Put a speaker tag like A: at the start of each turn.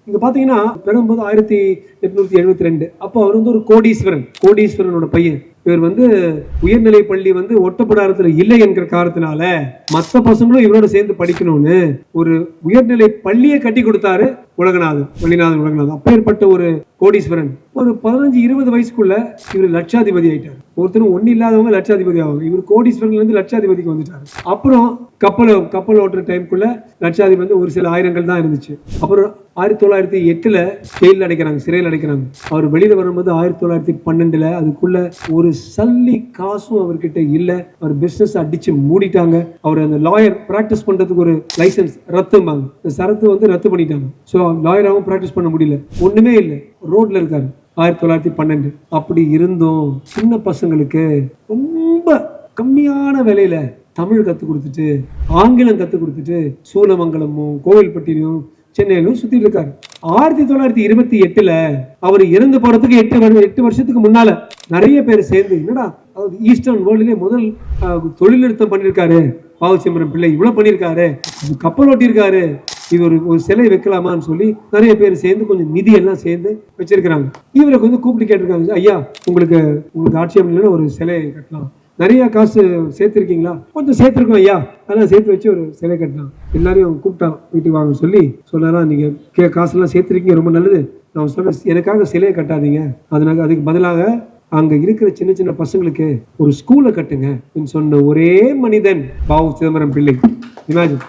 A: இங்க பாத்தீங்கன்னா பிறகும்போது 1872. அப்போ அவர் வந்து ஒரு கோடீஸ்வரனோட பையன். இவர் வந்து உயர்நிலை பள்ளி வந்து ஒட்டப்பிடாரத்துல இல்லை என்கிற காரணத்தினால மற்ற பசங்களும் இவரோட சேர்ந்து படிக்கணும்னு ஒரு உயர்நிலை பள்ளியை கட்டி கொடுத்தாரு வள்ளிநாதன். அப்பேற்பட்ட ஒரு கோடீஸ்வரன். ஒரு 15-20 வயசுக்குள்ள இவர் லட்சாதிபதி ஆயிட்டார். ஒருத்தரும் ஒண்ணு இல்லாதவங்க லட்சாதிபதி ஆகும். இவர் கோடீஸ்வரன்ல இருந்து லட்சாதிபதிக்கு வந்துட்டாரு. அப்புறம் கப்பல் ஓட்டுற டைம்குள்ள லட்சாதிபதி வந்து ஒரு சில ஆயிரங்கள் தான் இருந்துச்சு. அப்புறம் 1908 சிறையில் அடைக்கிறாங்க. அவர் வெளியில வரும்போது 1912 அதுக்குள்ள ஒரு சல்லி காசும் அவர்கிட்ட இல்ல. அவர் பிசினஸ் அடிச்சு மூடிட்டாங்க. அவர் அந்த லாயர் பிராக்டிஸ் பண்றதுக்கு ஒரு லைசன்ஸ் சரத்து வந்து ரத்து பண்ணிட்டாங்க. சோ லாயராகவும் பிராக்டிஸ் பண்ண முடியல. ஒண்ணுமே இல்லை, ரோட்ல இருக்காரு. 1912 அப்படி இருந்தும் சின்ன பசங்களுக்கு ரொம்ப கம்மியான விலையில தமிழ் கத்து கொடுத்துட்டு ஆங்கிலம் கத்து கொடுத்துட்டு சூலமங்கலமும் கோவில்பட்டியிலும் சென்னையிலும் சுத்திட்டு இருக்காரு. 1928 அவர் இறந்து போறதுக்கு 8 வருஷத்துக்கு முன்னால நிறைய பேர் சேர்ந்து என்னடா ஈஸ்டர்ன் வேர்ல்ட்லயே முதல் தொழில் நிறுத்தம் பண்ணிருக்காரு பாவசிதம்பரம் பிள்ளை, இவ்வளவு பண்ணிருக்காரு, கப்பல் ஓட்டியிருக்காரு, இவர் ஒரு சிலை வைக்கலாமான்னு சொல்லி நிறைய பேர் சேர்ந்து கொஞ்சம் நிதி எல்லாம் சேர்ந்து வச்சிருக்கிறாங்க. இவருக்கு வந்து கூப்பிட்டு கேட்டிருக்காங்க, ஐயா உங்களுக்கு ஆட்சேபம் இல்லைன்னா ஒரு சிலை கட்டலாம், நிறைய காசு சேர்த்திருக்கீங்களா? கொஞ்சம் சேர்த்திருக்கோம் ஐயா, அதெல்லாம் சேர்த்து வச்சு ஒரு சிலை கட்டலாம். எல்லாரையும் கூப்பிட்டாங்க, வீட்டுக்கு வாங்க சொல்லி சொன்னாரா, நீங்க காசெல்லாம் சேர்த்திருக்கீங்க, ரொம்ப நல்லது. நான் சொல்றேன், எனக்காக சிலையை கட்டாதீங்க, அதுக்கு பதிலாக அங்க இருக்கிற சின்ன சின்ன பசங்களுக்கு ஒரு ஸ்கூலை கட்டுங்க சொன்ன ஒரே மனிதன் பாவு சிதம்பரம் பிள்ளை. இமேஜின்.